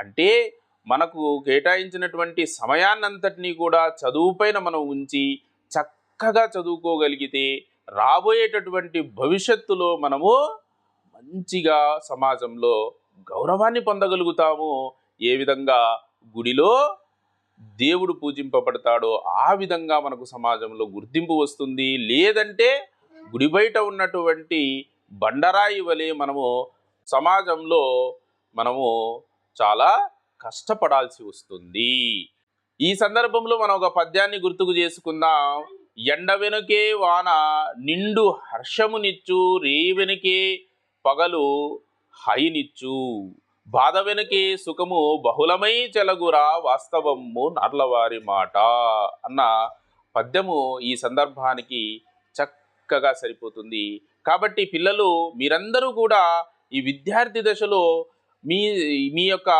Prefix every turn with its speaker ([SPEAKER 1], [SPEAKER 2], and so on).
[SPEAKER 1] అంటే మనకు కేటాయించినటువంటి సమయాన్నంతటినీ కూడా చదువుపైన మనం ఉంచి చక్కగా చదువుకోగలిగితే రాబోయేటటువంటి భవిష్యత్తులో మనము మంచిగా సమాజంలో గౌరవాన్ని పొందగలుగుతాము. ఏ విధంగా గుడిలో దేవుడు పూజింపబడతాడో ఆ విధంగా మనకు సమాజంలో గుర్తింపు వస్తుంది. లేదంటే గుడి బయట ఉన్నటువంటి బండరాయి వలె మనము సమాజంలో మనము చాలా కష్టపడాల్సి వస్తుంది. ఈ సందర్భంలో మనం ఒక పద్యాన్ని గుర్తుకు చేసుకుందాం. ఎండ వెనుకే వాన నిండు హర్షమునిచ్చు, రేయి వెనుకే పగలు హైనిచ్చు, బాధ వెనుకే సుఖము బహుళమై చెలగురా వాస్తవము నర్లవారి మాట అన్న పద్యము ఈ సందర్భానికి చక్కగా సరిపోతుంది. కాబట్టి పిల్లలు మీరందరూ కూడా ఈ విద్యార్థి దశలో మీ మీ యొక్క